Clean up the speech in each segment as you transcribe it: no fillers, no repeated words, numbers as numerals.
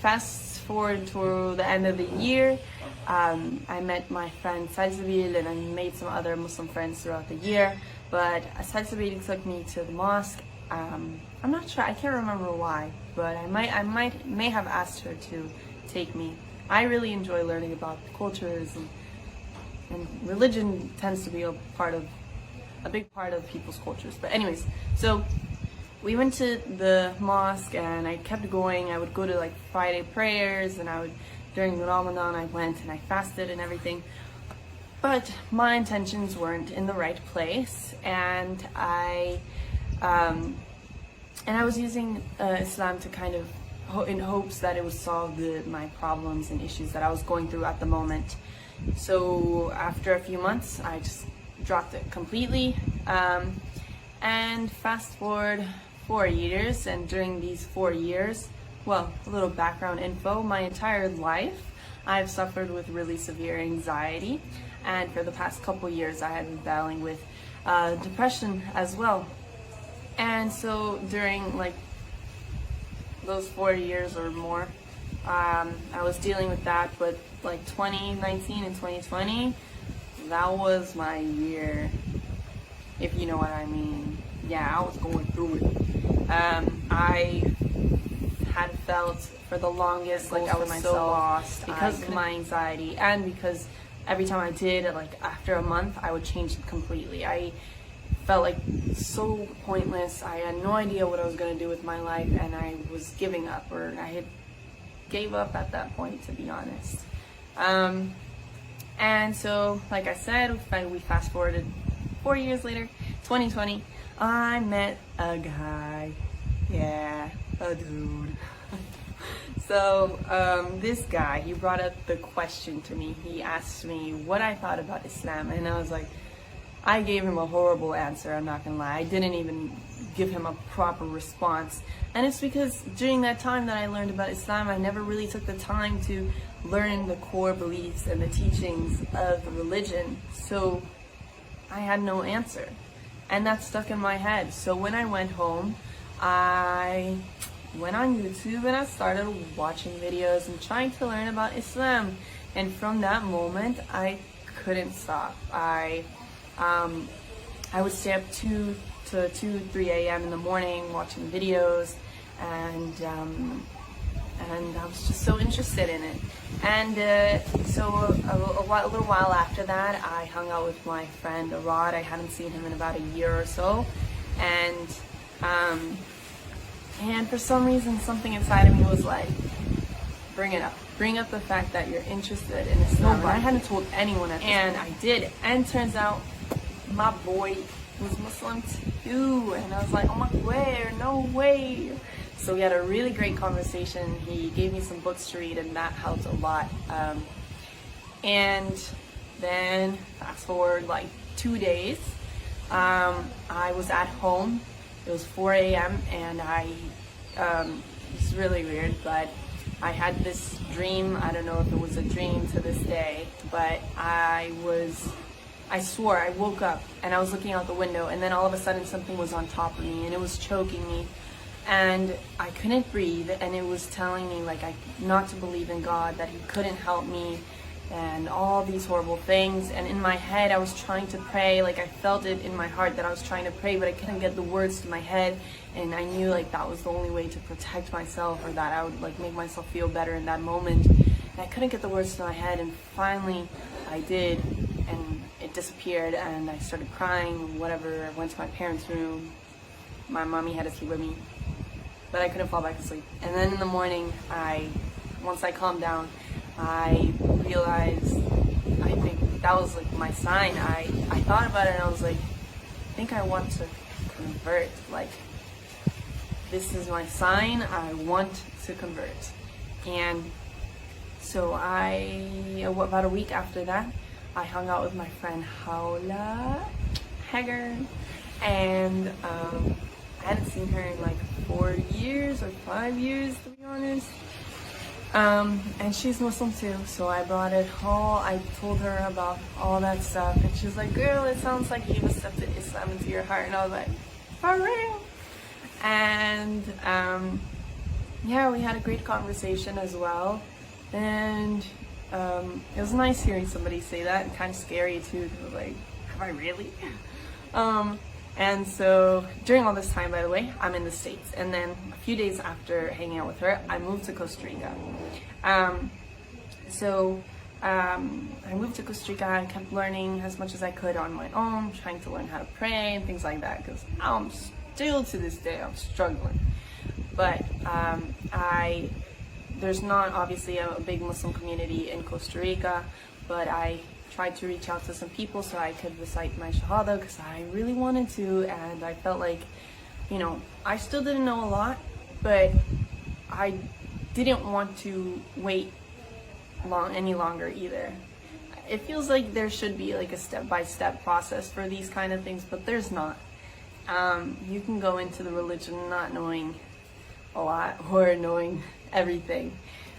fast forward to the end of the year, I met my friend Salsabil, and I made some other Muslim friends throughout the year. But Salsabil took me to the mosque. I'm not sure, I can't remember why, but I may have asked her to take me. I really enjoy learning about cultures, and religion tends to be a big part of people's cultures. But anyways, so we went to the mosque and I kept going. I would go to like Friday prayers, and during Ramadan I went and I fasted and everything. But my intentions weren't in the right place, and I was using Islam to kind of in hopes that it would solve my problems and issues that I was going through at the moment. So after a few months, I just dropped it completely. And fast forward 4 years, and during these 4 years, well, a little background info, my entire life I've suffered with really severe anxiety, and for the past couple years I had been battling with depression as well. And so during like those 4 years or more, I was dealing with that. But like 2019 and 2020, that was my year, if you know what I mean. Yeah, I was going through it. I had felt for the longest like I was so lost because of my anxiety, and because every time I did, like after a month, I would change it completely. I felt like so pointless. I had no idea what I was going to do with my life, and I was giving up, or I had gave up at that point, to be honest. And so, like I said, we fast forwarded 4 years later, 2020, I met a guy. Yeah, a dude. So this guy, he brought up the question to me. He asked me what I thought about Islam, and I was like, I gave him a horrible answer, I'm not gonna lie. I didn't even give him a proper response. And it's because during that time that I learned about Islam, I never really took the time to learn the core beliefs and the teachings of the religion. So I had no answer. And that stuck in my head. So when I went home, I went on YouTube and I started watching videos and trying to learn about Islam. And from that moment, I couldn't stop. I would stay up 2 to 3 a.m. in the morning watching videos, and I was just so interested in it. And so a little while after that, I hung out with my friend Arad. I hadn't seen him in about a year or so, and for some reason, something inside of me was like, bring up the fact that you're interested in Islam. And I hadn't told anyone at this point. And I did, and turns out my boy was Muslim too, and I was like, oh my god, no way. So we had a really great conversation. He gave me some books to read, and that helped a lot. And then fast forward like 2 days, I was at home. It was 4 a.m. and it's really weird, but I had this dream. I don't know if it was a dream to this day, but I swore I woke up and I was looking out the window, and then all of a sudden something was on top of me and it was choking me, and I couldn't breathe, and it was telling me like not to believe in God, that he couldn't help me, and all these horrible things. And in my head I was trying to pray, like I felt it in my heart that I was trying to pray, but I couldn't get the words to my head, and I knew like that was the only way to protect myself, or that I would like make myself feel better in that moment. And I couldn't get the words to my head, and finally I did, and it disappeared, and I started crying, whatever. I went to my parents' room. My mommy had to sleep with me, but I couldn't fall back asleep. And then in the morning, once I calmed down, I realized, I think that was like my sign. I thought about it and I was like, I think I want to convert. Like, this is my sign, I want to convert. And so about a week after that, I hung out with my friend Hawla Hager, and I hadn't seen her in like 4 years or 5 years, to be honest. And she's Muslim too, so I brought it all. I told her about all that stuff, and she was like, girl, it sounds like you've accepted Islam into your heart. And I was like, for real? And yeah, we had a great conversation as well, and it was nice hearing somebody say that, and kind of scary too, 'cause I was like, have I really? And so during all this time, by the way, I'm in the States, and then a few days after hanging out with her, I moved to Costa Rica. I moved to Costa Rica and kept learning as much as I could on my own, trying to learn how to pray and things like that, because I'm still to this day, I'm struggling. But there's not obviously a big Muslim community in Costa Rica, but I tried to reach out to some people so I could recite my Shahada because I really wanted to, and I felt like, I still didn't know a lot, but I didn't want to wait any longer either. It feels like there should be like a step-by-step process for these kind of things, but there's not. You can go into the religion not knowing a lot or knowing everything.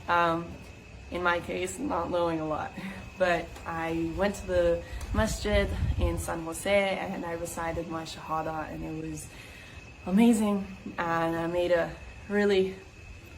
In my case, not knowing a lot. But I went to the masjid in San Jose and I recited my Shahada, and it was amazing, and I made a really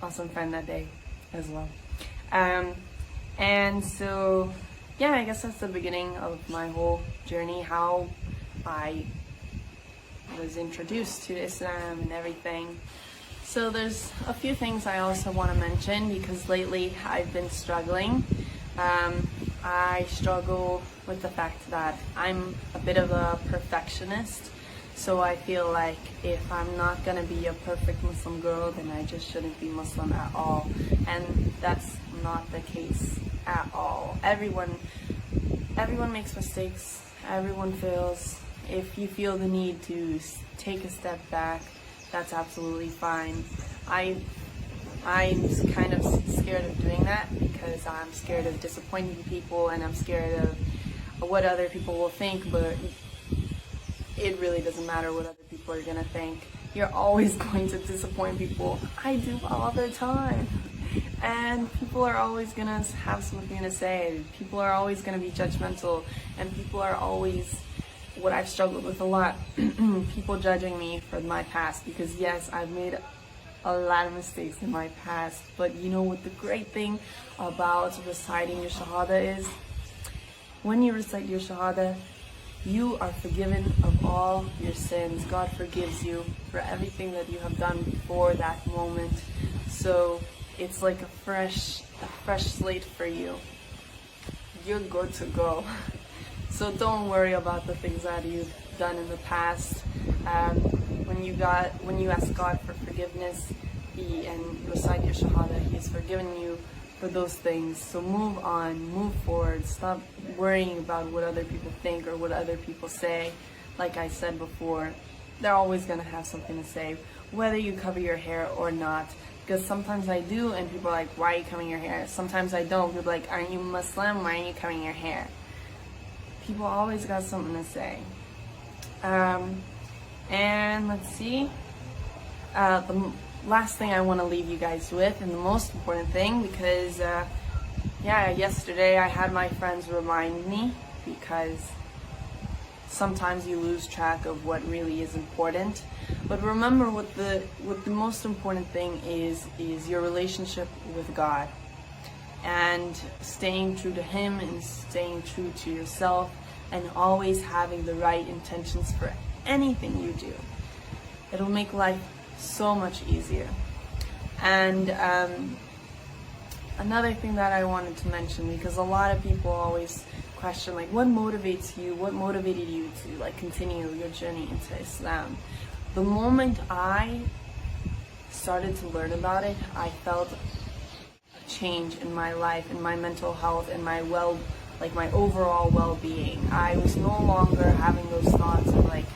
awesome friend that day as well. And so, yeah, I guess that's the beginning of my whole journey, how I was introduced to Islam and everything. So there's a few things I also want to mention, because lately I've been struggling. I struggle with the fact that I'm a bit of a perfectionist, so I feel like if I'm not gonna be a perfect Muslim girl, then I just shouldn't be Muslim at all, and that's not the case at all. Everyone makes mistakes, everyone fails. If you feel the need to take a step back, that's absolutely fine. I'm kind of scared of doing that because I'm scared of disappointing people, and I'm scared of what other people will think, but it really doesn't matter what other people are gonna think. You're always going to disappoint people. I do all the time. And people are always gonna have something to say. People are always gonna be judgmental, and people are always, what I've struggled with a lot, people judging me for my past, because yes, I've made a lot of mistakes in my past, but you know what the great thing about reciting your Shahada is? When you recite your Shahada, you are forgiven of all your sins. God forgives you for everything that you have done before that moment. So it's like a fresh slate for you. You're good to go. So don't worry about the things that you've done in the past. When you ask God for forgiveness and recite your Shahada, He's forgiven you for those things. So move on, move forward. Stop worrying about what other people think or what other people say. Like I said before, they're always gonna have something to say, whether you cover your hair or not. Because sometimes I do, and people are like, why are you covering your hair? Sometimes I don't. People are like, aren't you Muslim? Why aren't you covering your hair? People always got something to say. And let's see. The last thing I want to leave you guys with, and the most important thing, because yesterday I had my friends remind me, because sometimes you lose track of what really is important. But remember, what the most important thing is your relationship with God, and staying true to Him and staying true to yourself, and always having the right intentions for anything you do. It'll make life so much easier. And another thing that I wanted to mention, because a lot of people always question, like, what motivates you? What motivated you to like continue your journey into Islam? The moment I started to learn about it, I felt a change in my life, in my mental health, in my my overall well-being. I was no longer having those thoughts of like,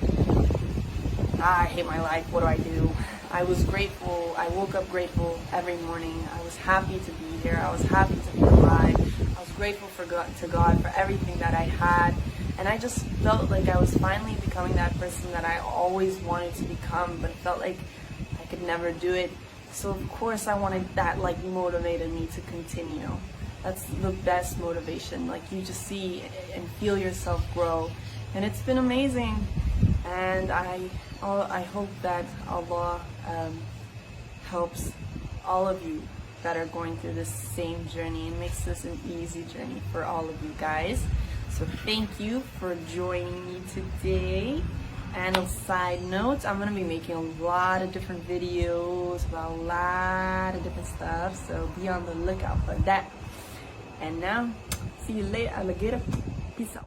I hate my life, what do I do? I was grateful. I woke up grateful every morning. I was happy to be here. I was happy to be alive. I was grateful to God for everything that I had. And I just felt like I was finally becoming that person that I always wanted to become, but felt like I could never do it. So of course I wanted that, like, motivated me to continue. That's the best motivation. Like, you just see and feel yourself grow. And it's been amazing. And I hope that Allah helps all of you that are going through this same journey and makes this an easy journey for all of you guys. So thank you for joining me today. And a side note, I'm gonna be making a lot of different videos about a lot of different stuff, so be on the lookout for that. And now, see you later, alligator. Peace out.